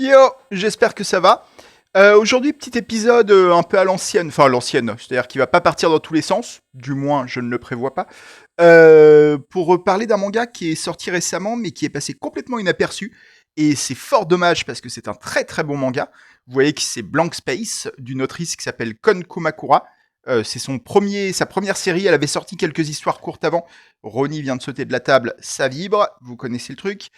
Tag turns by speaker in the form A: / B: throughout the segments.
A: Yo, j'espère que ça va. Aujourd'hui, petit épisode un peu à l'ancienne, enfin à l'ancienne, c'est-à-dire qu'il va pas partir dans tous les sens, du moins je ne le prévois pas, pour parler d'un manga qui est sorti récemment mais qui est passé complètement inaperçu, et c'est fort dommage parce que c'est un très très bon manga. Vous voyez que c'est Blank Space, d'une autrice qui s'appelle Kon Kumakura. C'est sa première série, elle avait sorti quelques histoires courtes avant. Ronnie vient de sauter de la table, ça vibre, vous connaissez le truc.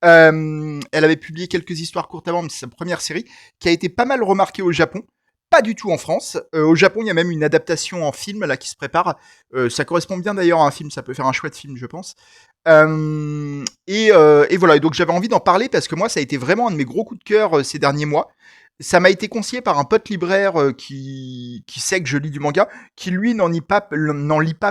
A: Elle avait publié quelques histoires courtes avant, mais c'est sa première série, qui a été pas mal remarquée au Japon, pas du tout en France. Au Japon, il y a même une adaptation en film là qui se prépare. Ça correspond bien d'ailleurs à un film, ça peut faire un chouette film, je pense. Et voilà, et donc j'avais envie d'en parler parce que moi, ça a été vraiment un de mes gros coups de cœur ces derniers mois. Ça m'a été conseillé par un pote libraire qui sait que je lis du manga, qui lui n'en lit pas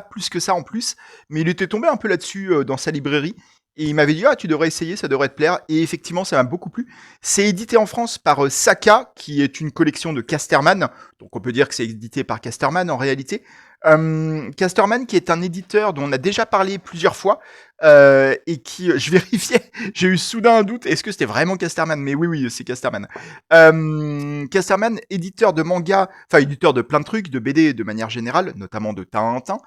A: plus que ça en plus, mais il était tombé un peu là-dessus dans sa librairie. Et il m'avait dit, ah, tu devrais essayer, ça devrait te plaire. Et effectivement, ça m'a beaucoup plu. C'est édité en France par Saka, qui est une collection de Casterman. Donc on peut dire que c'est édité par Casterman en réalité. Casterman, qui est un éditeur dont on a déjà parlé plusieurs fois, et qui, je vérifiais, j'ai eu soudain un doute, est-ce que c'était vraiment Casterman? Mais oui, oui, c'est Casterman. Casterman, éditeur de manga, enfin éditeur de plein de trucs, de BD de manière générale, notamment de Tintin,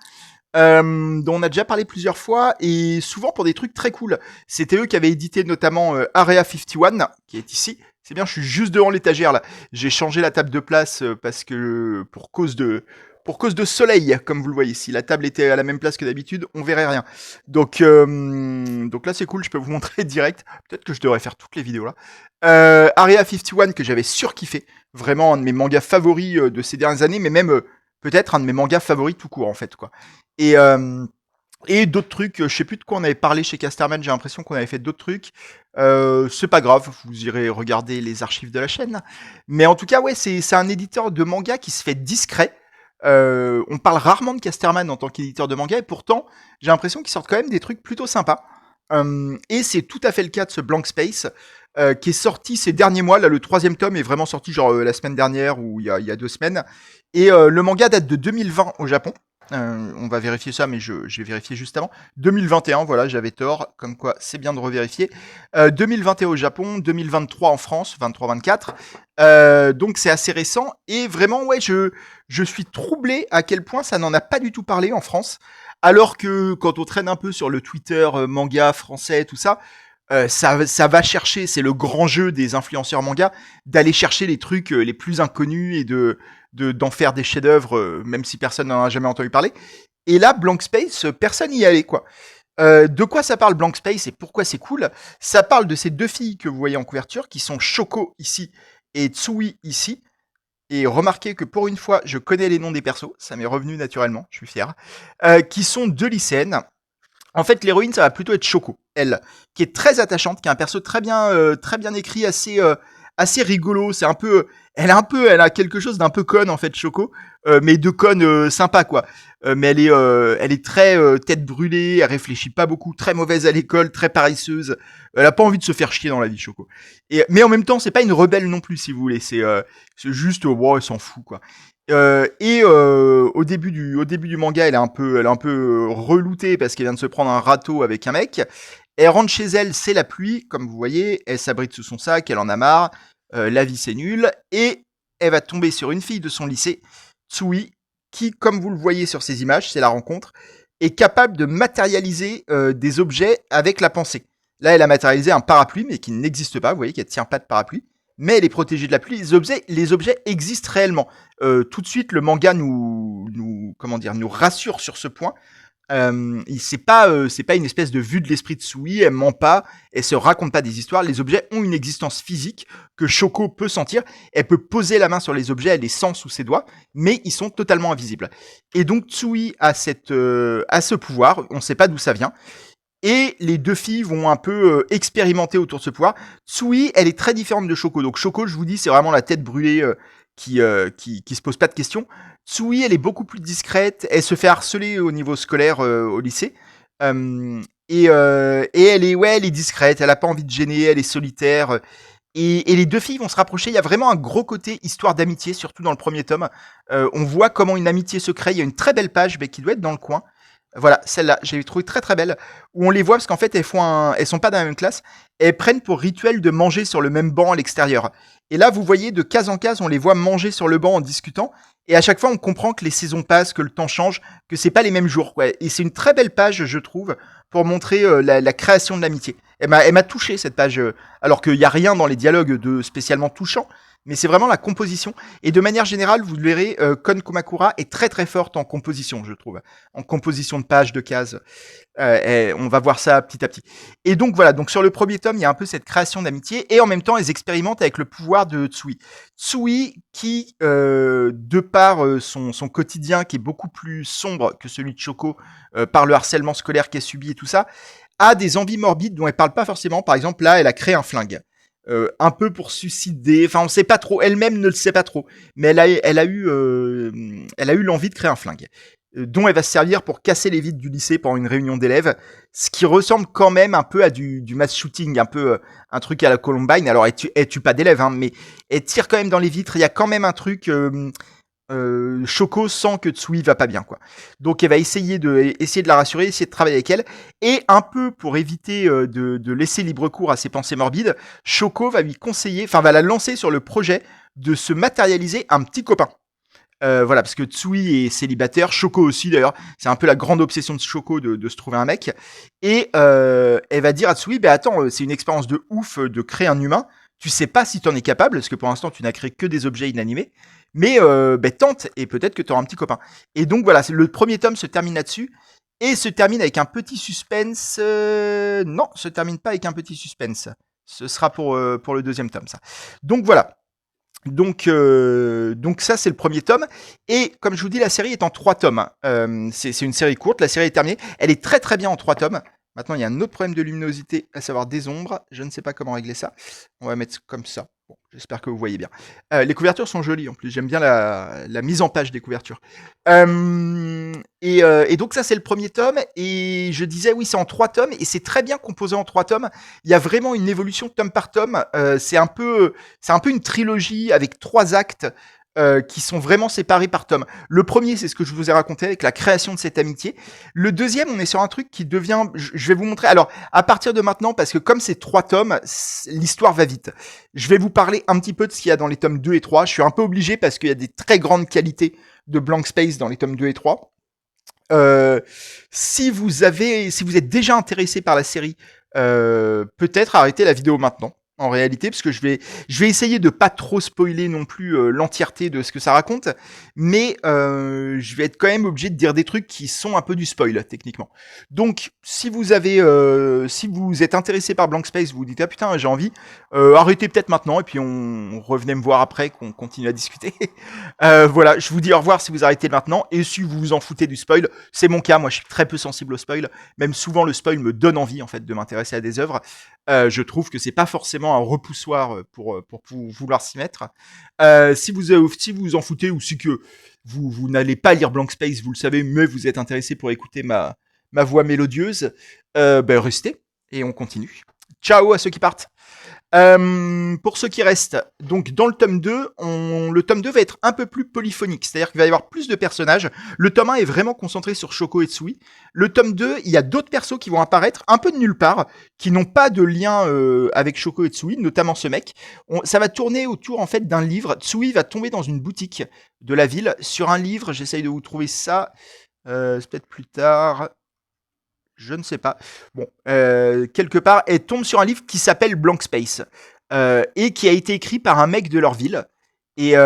A: dont on a déjà parlé plusieurs fois, et souvent pour des trucs très cool. C'était eux qui avaient édité notamment Area 51, qui est ici. C'est bien, je suis juste devant l'étagère là. J'ai changé la table de place parce que pour cause de soleil, comme vous le voyez. Si la table était à la même place que d'habitude, on verrait rien. Donc là c'est cool, je peux vous montrer direct. Peut-être que je devrais faire toutes les vidéos là. Area 51 que j'avais surkiffé, vraiment un de mes mangas favoris de ces dernières années, mais même peut-être un de mes mangas favoris tout court en fait quoi. Et, euh, et d'autres trucs, je sais plus de quoi on avait parlé chez Casterman, j'ai l'impression qu'on avait fait d'autres trucs. C'est pas grave, vous irez regarder les archives de la chaîne. Mais en tout cas, ouais, c'est un éditeur de manga qui se fait discret. On parle rarement de Casterman en tant qu'éditeur de manga, et pourtant, j'ai l'impression qu'ils sortent quand même des trucs plutôt sympas. Et c'est tout à fait le cas de ce Blank Space, qui est sorti ces derniers mois. Là, le troisième tome est vraiment sorti genre la semaine dernière ou il y a 2 semaines. Et le manga date de 2020 au Japon. On va vérifier ça, mais je vais vérifier juste avant. 2021, voilà, j'avais tort, comme quoi c'est bien de revérifier. 2021 au Japon, 2023 en France, 23-24. Donc c'est assez récent, et vraiment, ouais, je suis troublé à quel point ça n'en a pas du tout parlé en France, alors que quand on traîne un peu sur le Twitter manga français, tout ça, ça va chercher, c'est le grand jeu des influenceurs manga, d'aller chercher les trucs les plus inconnus et d'en faire des chefs-d'œuvre, même si personne n'en a jamais entendu parler. Et là, Blank Space, personne n'y allait, quoi. De quoi ça parle Blank Space et pourquoi c'est cool? Ça parle de ces deux filles que vous voyez en couverture, qui sont Shoko ici et Tsui ici. Et remarquez que pour une fois, je connais les noms des persos, ça m'est revenu naturellement, je suis fier. Qui sont deux lycéennes. En fait, l'héroïne, ça va plutôt être Shoko, elle, qui est très attachante, qui a un perso très bien écrit, assez rigolo. C'est un peu, elle a quelque chose d'un peu conne en fait, Shoko, mais de conne sympa quoi. Mais elle est très tête brûlée, elle réfléchit pas beaucoup, très mauvaise à l'école, très paresseuse. Elle a pas envie de se faire chier dans la vie, Shoko. Mais en même temps, c'est pas une rebelle non plus, si vous voulez. C'est juste, wow, elle s'en fout quoi. Au début du manga, elle est un peu reloutée parce qu'elle vient de se prendre un râteau avec un mec. Elle rentre chez elle, c'est la pluie, comme vous voyez. Elle s'abrite sous son sac, elle en a marre. La vie c'est nul. Et elle va tomber sur une fille de son lycée, Tsui, qui, comme vous le voyez sur ces images, c'est la rencontre, est capable de matérialiser des objets avec la pensée. Là, elle a matérialisé un parapluie, mais qui n'existe pas. Vous voyez qu'elle ne tient pas de parapluie, mais elle est protégée de la pluie. Les objets existent réellement. Tout de suite, le manga nous rassure sur ce point. C'est pas une espèce de vue de l'esprit de Sui, elle ment pas, elle se raconte pas des histoires, les objets ont une existence physique que Shoko peut sentir, elle peut poser la main sur les objets, elle les sent sous ses doigts, mais ils sont totalement invisibles. Et donc Tsui a ce pouvoir, on sait pas d'où ça vient, et les deux filles vont un peu expérimenter autour de ce pouvoir. Tsui, elle est très différente de Shoko. Donc Shoko, je vous dis, c'est vraiment la tête brûlée qui se pose pas de questions. Tsui, elle est beaucoup plus discrète. Elle se fait harceler au niveau scolaire au lycée. Et elle est discrète. Elle a pas envie de gêner. Elle est solitaire. Et les deux filles vont se rapprocher. Il y a vraiment un gros côté histoire d'amitié, surtout dans le premier tome. On voit comment une amitié se crée. Il y a une très belle page, mais qui doit être dans le coin. Voilà, celle-là, j'ai trouvé très très belle, où on les voit parce qu'en fait elles sont pas dans la même classe, et elles prennent pour rituel de manger sur le même banc à l'extérieur. Et là, vous voyez, de case en case, on les voit manger sur le banc en discutant, et à chaque fois, on comprend que les saisons passent, que le temps change, que c'est pas les mêmes jours, quoi. Et c'est une très belle page, je trouve, pour montrer la création de l'amitié. Elle m'a touché cette page, alors qu'il y a rien dans les dialogues de spécialement touchant, mais c'est vraiment la composition. Et de manière générale, vous le verrez, Kon Kumakura est très très forte en composition, je trouve, en composition de pages, de cases. Et on va voir ça petit à petit. Et donc voilà, donc sur le premier tome, il y a un peu cette création d'amitié, et en même temps, ils expérimentent avec le pouvoir de Tsui. Tsui qui, de par son quotidien qui est beaucoup plus sombre que celui de Shoko, par le harcèlement scolaire qu'elle subit et tout ça, a des envies morbides dont elle parle pas forcément. Par exemple, là, elle a créé un flingue. Un peu pour suicider, enfin on sait pas trop, elle-même ne le sait pas trop, mais elle a eu l'envie de créer un flingue, dont elle va se servir pour casser les vitres du lycée pendant une réunion d'élèves, ce qui ressemble quand même un peu à du mass shooting, un peu un truc à la Columbine. Alors elle tue pas d'élèves, hein, mais elle tire quand même dans les vitres, il y a quand même un truc... Shoko sent que Tsui va pas bien, quoi. Donc elle va essayer de la rassurer, essayer de travailler avec elle, et un peu pour éviter de laisser libre cours à ses pensées morbides, Shoko va lui conseiller, enfin va la lancer sur le projet de se matérialiser un petit copain. Voilà, parce que Tsui est célibataire, Shoko aussi d'ailleurs, c'est un peu la grande obsession de Shoko de se trouver un mec, et elle va dire à Tsui, bah attends, c'est une expérience de ouf de créer un humain, tu sais pas si t'en es capable, parce que pour l'instant tu n'as créé que des objets inanimés, mais bah, tente, et peut-être que t'auras un petit copain. Et donc voilà, le premier tome se termine là-dessus, et se termine avec un petit suspense, non, se termine pas avec un petit suspense, ce sera pour le deuxième tome ça. Donc voilà. Donc ça c'est le premier tome, et comme je vous dis, la série est en 3 tomes. C'est une série courte, la série est terminée, elle est très très bien en 3 tomes. Maintenant il y a un autre problème de luminosité, à savoir des ombres, je ne sais pas comment régler ça. On va mettre comme ça. Bon, j'espère que vous voyez bien. Les couvertures sont jolies en plus, j'aime bien la mise en page des couvertures. Et donc ça c'est le premier tome, et je disais oui c'est en 3 tomes, et c'est très bien composé en 3 tomes. Il y a vraiment une évolution tome par tome. C'est un peu une trilogie avec 3 actes qui sont vraiment séparés par tome. Le premier, c'est ce que je vous ai raconté avec la création de cette amitié. Le deuxième, on est sur un truc qui devient... Je vais vous montrer... Alors, à partir de maintenant, parce que comme c'est 3 tomes, l'histoire va vite. Je vais vous parler un petit peu de ce qu'il y a dans les tomes 2 et 3. Je suis un peu obligé parce qu'il y a des très grandes qualités de Blank Space dans les tomes 2 et 3. Si vous êtes déjà intéressé par la série, peut-être arrêtez la vidéo maintenant. En réalité, parce que je vais essayer de pas trop spoiler non plus l'entièreté de ce que ça raconte, mais je vais être quand même obligé de dire des trucs qui sont un peu du spoil techniquement. Donc, si vous êtes intéressé par Blank Space, vous vous dites ah putain j'ai envie, arrêtez peut-être maintenant et puis on revenez me voir après qu'on continue à discuter. Voilà, je vous dis au revoir si vous arrêtez maintenant, et si vous vous en foutez du spoil, c'est mon cas, moi je suis très peu sensible au spoil, même souvent le spoil me donne envie en fait de m'intéresser à des œuvres. Je trouve que c'est pas forcément un repoussoir pour vouloir s'y mettre. Si vous en foutez, ou si que vous n'allez pas lire Blank Space, vous le savez, mais vous êtes intéressé pour écouter ma voix mélodieuse, ben restez et on continue. Ciao à ceux qui partent. Pour ceux qui restent, donc dans le tome 2, le tome 2 va être un peu plus polyphonique, c'est-à-dire qu'il va y avoir plus de personnages. Le tome 1 est vraiment concentré sur Shoko et Tsui. Le tome 2, il y a d'autres persos qui vont apparaître un peu de nulle part, qui n'ont pas de lien avec Shoko et Tsui, notamment ce mec. Ça va tourner autour en fait d'un livre. Tsui va tomber dans une boutique de la ville sur un livre, j'essaye de vous trouver ça, c'est peut-être plus tard... Je ne sais pas. Bon, quelque part, elle tombe sur un livre qui s'appelle Blank Space, et qui a été écrit par un mec de leur ville, et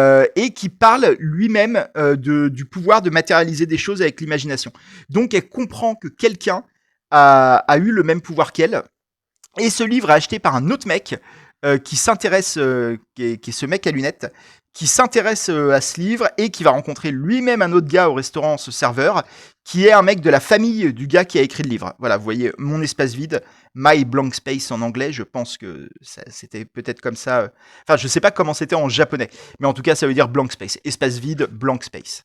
A: qui parle lui-même du pouvoir de matérialiser des choses avec l'imagination. Donc elle comprend que quelqu'un a eu le même pouvoir qu'elle, et ce livre est acheté par un autre mec qui s'intéresse, qui est ce mec à lunettes, qui s'intéresse à ce livre, et qui va rencontrer lui-même un autre gars au restaurant, ce serveur, qui est un mec de la famille du gars qui a écrit le livre. Voilà, vous voyez, mon espace vide, My Blank Space en anglais, je pense que c'était peut-être comme ça. Enfin, je sais pas comment c'était en japonais, mais en tout cas, ça veut dire blank space, espace vide, blank space.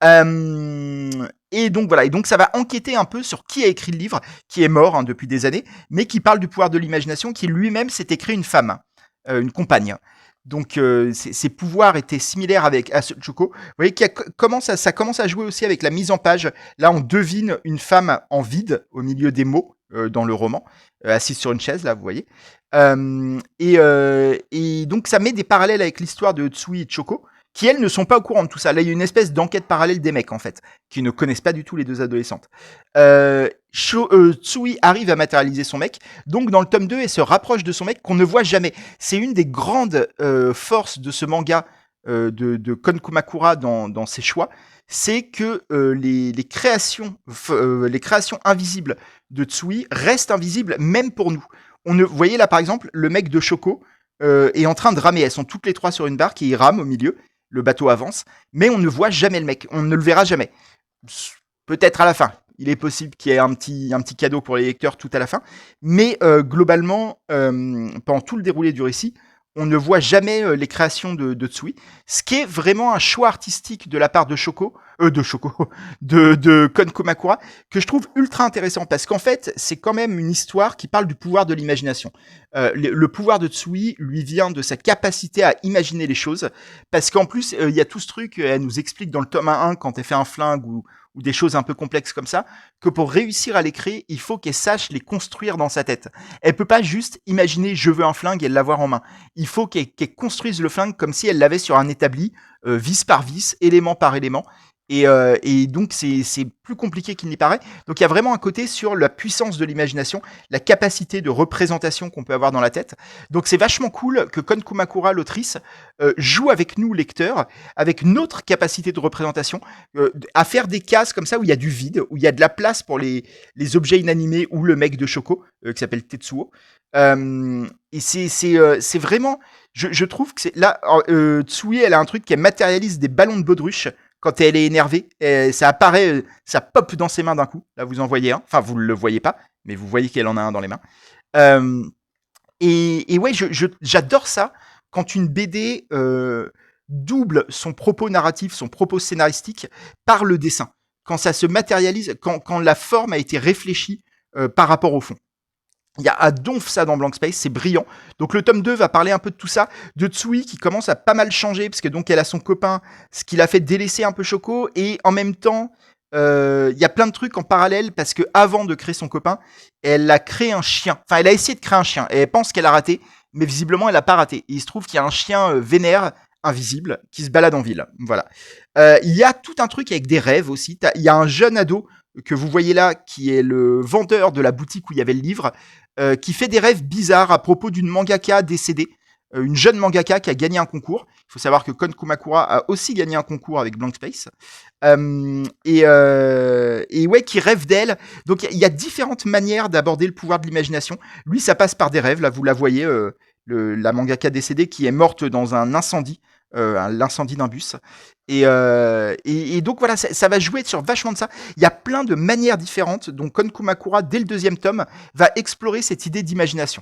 A: Et donc voilà, et donc ça va enquêter un peu sur qui a écrit le livre, qui est mort hein, depuis des années, mais qui parle du pouvoir de l'imagination, qui lui-même s'était créé une femme, une compagne. Donc ses pouvoirs étaient similaires à ceux de Choco. Vous voyez ça commence à jouer aussi avec la mise en page. Là, on devine une femme en vide au milieu des mots dans le roman, assise sur une chaise, là, vous voyez. Et donc, ça met des parallèles avec l'histoire de Tsui et Choco, qui, elles, ne sont pas au courant de tout ça. Là, il y a une espèce d'enquête parallèle des mecs, en fait, qui ne connaissent pas du tout les deux adolescentes. Tsui arrive à matérialiser son mec, donc dans le tome 2, elle se rapproche de son mec qu'on ne voit jamais. C'est une des grandes forces de ce manga de Kon Kumakura dans ses choix, c'est que les créations invisibles de Tsui restent invisibles même pour nous. Vous voyez là par exemple, le mec de Choco est en train de ramer. Elles sont toutes les trois sur une barque et ils rament au milieu. Le bateau avance, mais on ne voit jamais le mec. On ne le verra jamais. Peut-être à la fin. Il est possible qu'il y ait un petit cadeau pour les lecteurs tout à la fin. Mais globalement, pendant tout le déroulé du récit, on ne voit jamais les créations de Tsui. Ce qui est vraiment un choix artistique de la part de de Kon Kumakura, que je trouve ultra intéressant. Parce qu'en fait, c'est quand même une histoire qui parle du pouvoir de l'imagination. Le pouvoir de Tsui lui vient de sa capacité à imaginer les choses. Parce qu'en plus, il y a tout ce truc, elle nous explique dans le tome 1 quand elle fait un flingue ou des choses un peu complexes comme ça, que pour réussir à les créer, il faut qu'elle sache les construire dans sa tête. Elle peut pas juste imaginer je veux un flingue et l'avoir en main. Il faut qu'elle construise le flingue comme si elle l'avait sur un établi, vis par vis, élément par élément. Et donc c'est plus compliqué qu'il n'y paraît. Donc il y a vraiment un côté sur la puissance de l'imagination, la capacité de représentation qu'on peut avoir dans la tête. Donc c'est vachement cool que Kon Kumakura, l'autrice, joue avec nous, lecteurs, avec notre capacité de représentation, à faire des cases comme ça où il y a du vide, où il y a de la place pour les objets inanimés ou le mec de Choco, qui s'appelle Tetsuo. Et c'est vraiment... Je trouve que c'est... Là, Tsui, elle a un truc qui matérialise des ballons de baudruche quand elle est énervée, ça apparaît, ça pop dans ses mains d'un coup. Là, vous en voyez un. Enfin, vous ne le voyez pas, mais vous voyez qu'elle en a un dans les mains. Et ouais, j'adore ça quand une BD double son propos narratif, son propos scénaristique par le dessin. Quand ça se matérialise, quand la forme a été réfléchie par rapport au fond. Il y a à donf ça dans Blank Space, c'est brillant. Donc le tome 2 va parler un peu de tout ça, de Tsui qui commence à pas mal changer, parce que donc elle a son copain, ce qui l'a fait délaisser un peu Choco, et en même temps, il y a plein de trucs en parallèle, parce que avant de créer son copain, elle a créé un chien. Enfin, elle a essayé de créer un chien, et elle pense qu'elle a raté, mais visiblement elle a pas raté. Et il se trouve qu'il y a un chien vénère, invisible, qui se balade en ville. Voilà. Il y a tout un truc avec des rêves aussi. Il y a un jeune ado que vous voyez là, qui est le vendeur de la boutique où il y avait le livre, qui fait des rêves bizarres à propos d'une mangaka décédée, une jeune mangaka qui a gagné un concours. Il faut savoir que Kon Kumakura a aussi gagné un concours avec Blank Space. Et ouais, qui rêve d'elle. Donc il y a différentes manières d'aborder le pouvoir de l'imagination. Lui, ça passe par des rêves. Là, vous la voyez, la mangaka décédée qui est morte dans un incendie. L'incendie d'un bus. Et donc voilà, ça va jouer sur vachement de ça. Il y a plein de manières différentes. Donc Kon Kumakura, dès le 2e tome, va explorer cette idée d'imagination.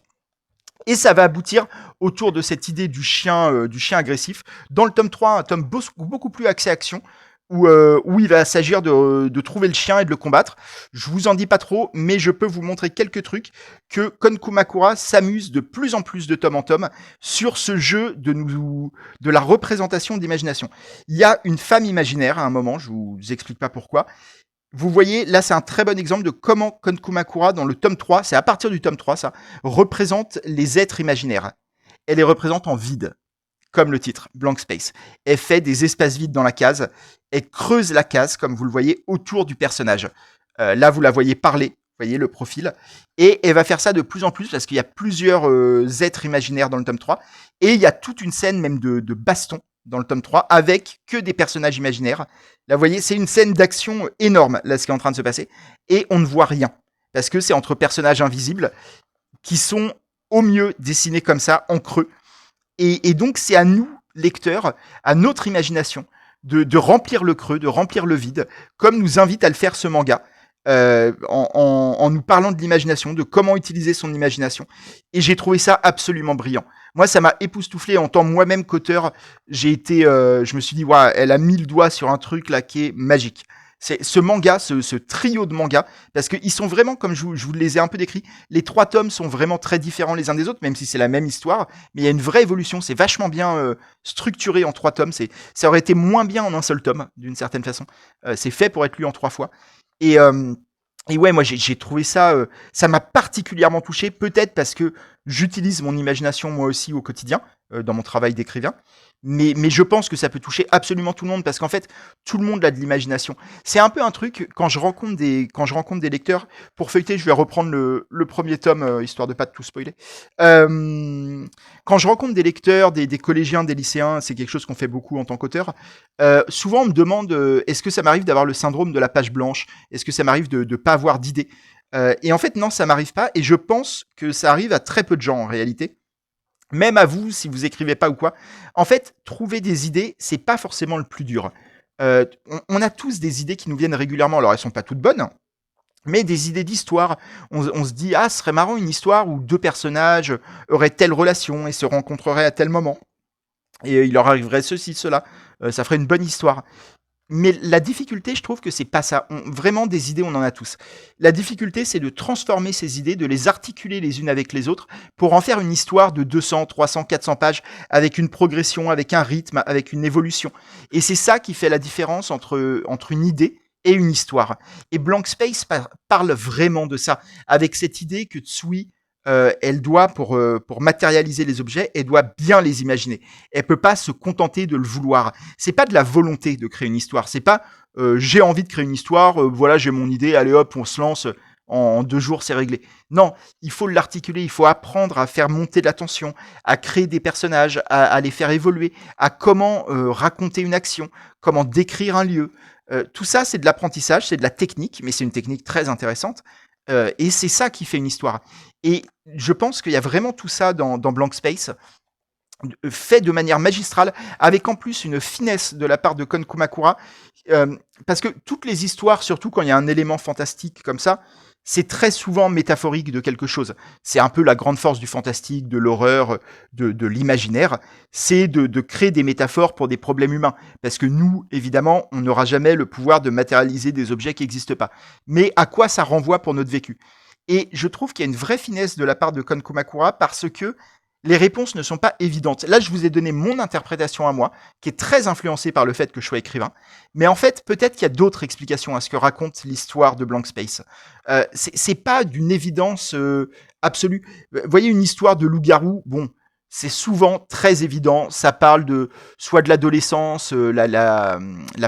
A: Et ça va aboutir autour de cette idée du chien agressif. Dans le tome 3, un tome beaucoup plus axé action, où il va s'agir de trouver le chien et de le combattre. Je vous en dis pas trop, mais je peux vous montrer quelques trucs que Kon Kumakura s'amuse de plus en plus de tome en tome sur ce jeu de la représentation d'imagination. Il y a une femme imaginaire à un moment, je vous explique pas pourquoi. Vous voyez, là, c'est un très bon exemple de comment Kon Kumakura, dans le tome 3, c'est à partir du tome 3, ça, représente les êtres imaginaires. Elle les représente en vide, comme le titre, Blank Space. Elle fait des espaces vides dans la case, elle creuse la case, comme vous le voyez, autour du personnage. Là, vous la voyez parler, vous voyez le profil, et elle va faire ça de plus en plus, parce qu'il y a plusieurs êtres imaginaires dans le tome 3, et il y a toute une scène même de baston dans le tome 3, avec que des personnages imaginaires. Là, vous voyez, c'est une scène d'action énorme, là, ce qui est en train de se passer, et on ne voit rien, parce que c'est entre personnages invisibles, qui sont au mieux dessinés comme ça, en creux, et donc c'est à nous, lecteurs, à notre imagination, de remplir le creux, de remplir le vide, comme nous invite à le faire ce manga, en nous parlant de l'imagination, de comment utiliser son imagination. Et j'ai trouvé ça absolument brillant. Moi, ça m'a époustouflé en tant moi-même qu'auteur. Je me suis dit, ouais, elle a mis le doigt sur un truc là qui est magique. C'est ce manga, ce trio de mangas, parce qu'ils sont vraiment, comme je vous les ai un peu décrits, les 3 tomes sont vraiment très différents les uns des autres, même si c'est la même histoire, mais il y a une vraie évolution, c'est vachement bien structuré en 3 tomes, ça aurait été moins bien en un seul tome, d'une certaine façon. C'est fait pour être lu en 3 fois. Et, euh, et ouais, moi j'ai trouvé ça, ça m'a particulièrement touché, peut-être parce que j'utilise mon imagination moi aussi au quotidien, dans mon travail d'écrivain, mais je pense que ça peut toucher absolument tout le monde parce qu'en fait, tout le monde a de l'imagination. C'est un peu un truc, quand je rencontre des lecteurs, pour feuilleter, je vais reprendre le premier tome, histoire de pas tout spoiler. Quand je rencontre des lecteurs, des collégiens, des lycéens, c'est quelque chose qu'on fait beaucoup en tant qu'auteur, souvent on me demande est-ce que ça m'arrive d'avoir le syndrome de la page blanche? Est-ce que ça m'arrive de ne pas avoir d'idées? Et en fait, non, ça m'arrive pas, et je pense que ça arrive à très peu de gens en réalité. Même à vous, si vous écrivez pas ou quoi. En fait, trouver des idées, c'est pas forcément le plus dur. On a tous des idées qui nous viennent régulièrement. Alors, elles sont pas toutes bonnes, mais des idées d'histoire. On se dit, ah, ce serait marrant une histoire où 2 personnages auraient telle relation et se rencontreraient à tel moment. Et il leur arriverait ceci, cela. Ça ferait une bonne histoire. Mais la difficulté, je trouve que c'est pas ça. Vraiment, des idées, on en a tous. La difficulté, c'est de transformer ces idées, de les articuler les unes avec les autres pour en faire une histoire de 200, 300, 400 pages avec une progression, avec un rythme, avec une évolution. Et c'est ça qui fait la différence entre une idée et une histoire. Et Blank Space parle vraiment de ça, avec cette idée que Tsui, elle doit, pour matérialiser les objets, elle doit bien les imaginer. Elle peut pas se contenter de le vouloir. C'est pas de la volonté de créer une histoire. C'est pas j'ai envie de créer une histoire, voilà, j'ai mon idée, allez hop, on se lance, en 2 jours, c'est réglé. Non, il faut l'articuler, il faut apprendre à faire monter de la tension, à créer des personnages, à les faire évoluer, à comment raconter une action, comment décrire un lieu. Tout ça, c'est de l'apprentissage, c'est de la technique, mais c'est une technique très intéressante. Et c'est ça qui fait une histoire. Et je pense qu'il y a vraiment tout ça dans Blank Space, fait de manière magistrale, avec en plus une finesse de la part de Kon Kumakura, parce que toutes les histoires, surtout quand il y a un élément fantastique comme ça, c'est très souvent métaphorique de quelque chose. C'est un peu la grande force du fantastique, de l'horreur, de l'imaginaire, c'est de créer des métaphores pour des problèmes humains. Parce que nous, évidemment, on n'aura jamais le pouvoir de matérialiser des objets qui n'existent pas. Mais à quoi ça renvoie pour notre vécu? Et je trouve qu'il y a une vraie finesse de la part de Kon Kumakura parce que les réponses ne sont pas évidentes. Là, je vous ai donné mon interprétation à moi, qui est très influencée par le fait que je sois écrivain. Mais en fait, peut-être qu'il y a d'autres explications à ce que raconte l'histoire de Blank Space. C'est pas d'une évidence absolue. Vous voyez, une histoire de loup-garou, bon, c'est souvent très évident. Ça parle de soit de l'adolescence, la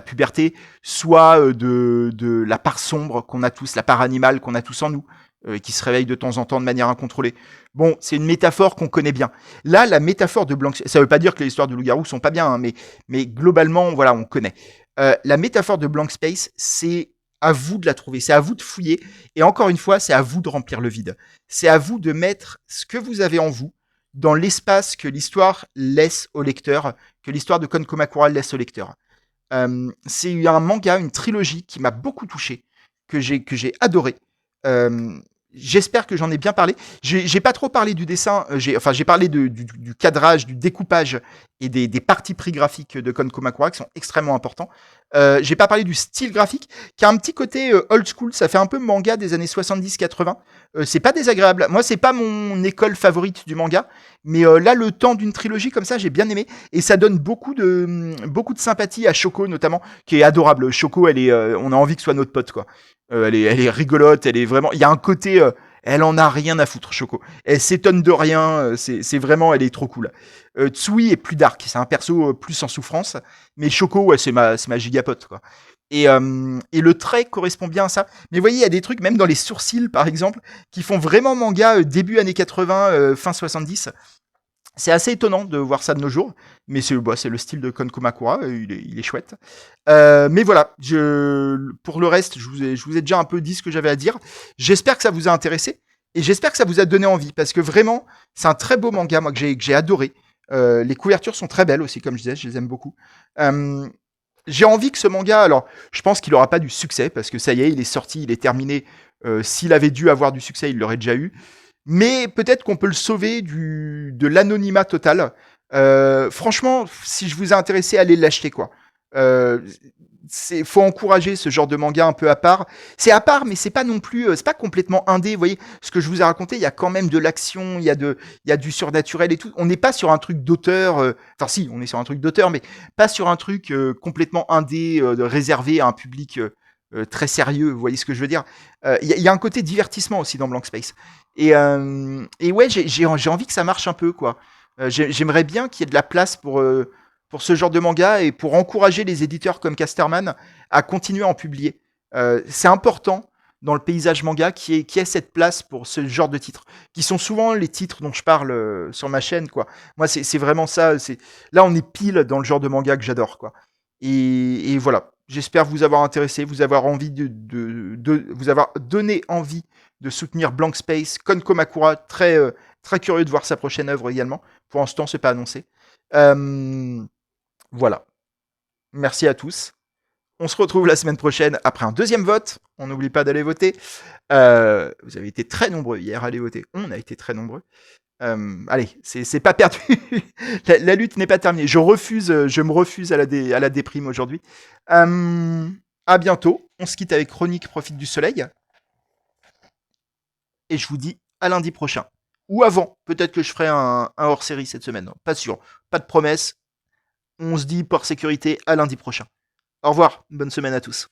A: puberté, soit de la part sombre qu'on a tous, la part animale qu'on a tous en nous, qui se réveille de temps en temps de manière incontrôlée. Bon, c'est une métaphore qu'on connaît bien. Là, la métaphore de Blank, ça veut pas dire que les histoires de loup-garou sont pas bien, hein, mais globalement, voilà, on connaît. La métaphore de Blank Space, c'est à vous de la trouver, c'est à vous de fouiller, et encore une fois, c'est à vous de remplir le vide. C'est à vous de mettre ce que vous avez en vous dans l'espace que l'histoire laisse au lecteur, que l'histoire de Kon Komakura laisse au lecteur. C'est un manga, une trilogie qui m'a beaucoup touché, que j'ai adoré. Euh, J'espère que j'en ai bien parlé. J'ai pas trop parlé du dessin. J'ai parlé du cadrage, du découpage et des parties pris graphiques de Kon Komakura qui sont extrêmement importants. J'ai pas parlé du style graphique qui a un petit côté old school. Ça fait un peu manga des années 70-80. C'est pas désagréable. Moi, c'est pas mon école favorite du manga, mais là, le temps d'une trilogie comme ça, j'ai bien aimé et ça donne beaucoup de sympathie à Shoko notamment, qui est adorable. Shoko, on a envie que ce soit notre pote, quoi. Elle est rigolote, elle est vraiment. Il y a un côté, elle en a rien à foutre, Choco. Elle s'étonne de rien. C'est vraiment, elle est trop cool. Tsui est plus dark, c'est un perso plus en souffrance, mais Choco, ouais, c'est ma gigapote, quoi. Et le trait correspond bien à ça. Mais vous voyez, il y a des trucs, même dans les sourcils, par exemple, qui font vraiment manga début années 80, fin 70. C'est assez étonnant de voir ça de nos jours, mais c'est le style de Kon Kumakura, il est chouette. Mais voilà, pour le reste, je vous ai déjà un peu dit ce que j'avais à dire. J'espère que ça vous a intéressé, et j'espère que ça vous a donné envie, parce que vraiment, c'est un très beau manga, moi, que j'ai adoré. Les couvertures sont très belles aussi, comme je disais, je les aime beaucoup. Euh, j'ai envie que ce manga, alors, je pense qu'il n'aura pas du succès, parce que ça y est, il est sorti, il est terminé. S'il avait dû avoir du succès, il l'aurait déjà eu. Mais peut-être qu'on peut le sauver de l'anonymat total. Franchement, si je vous ai intéressé, allez l'acheter, quoi. Euh, faut encourager ce genre de manga un peu à part. C'est à part, mais c'est pas non plus, c'est pas complètement indé. Vous voyez, ce que je vous ai raconté, il y a quand même de l'action, il y a du surnaturel et tout. On n'est pas sur un truc d'auteur. Enfin, si, on est sur un truc d'auteur, mais pas sur un truc complètement indé, réservé à un public très sérieux. Vous voyez ce que je veux dire? Il y a un côté divertissement aussi dans Blank Space. Et ouais, j'ai envie que ça marche un peu, quoi. J'aimerais bien qu'il y ait de la place pour ce genre de manga et pour encourager les éditeurs comme Casterman à continuer à en publier. C'est important dans le paysage manga qui ait cette place pour ce genre de titres, qui sont souvent les titres dont je parle sur ma chaîne, quoi. Moi, c'est vraiment ça. Là, on est pile dans le genre de manga que j'adore, quoi. Et voilà. J'espère vous avoir intéressé, vous avoir envie vous avoir donné envie de soutenir Blank Space, Kon Komakura, très curieux de voir sa prochaine œuvre également. Pour l'instant, c'est pas annoncé. Euh, voilà. Merci à tous. On se retrouve la semaine prochaine après un deuxième vote. On n'oublie pas d'aller voter. Vous avez été très nombreux hier à aller voter. On a été très nombreux. Allez, c'est pas perdu. La lutte n'est pas terminée. Je me refuse à la déprime aujourd'hui. À bientôt. On se quitte avec Chronique Profite du Soleil. Et je vous dis à lundi prochain. Ou avant. Peut-être que je ferai un hors-série cette semaine. Pas sûr. Pas de promesse. On se dit par sécurité à lundi prochain. Au revoir, bonne semaine à tous.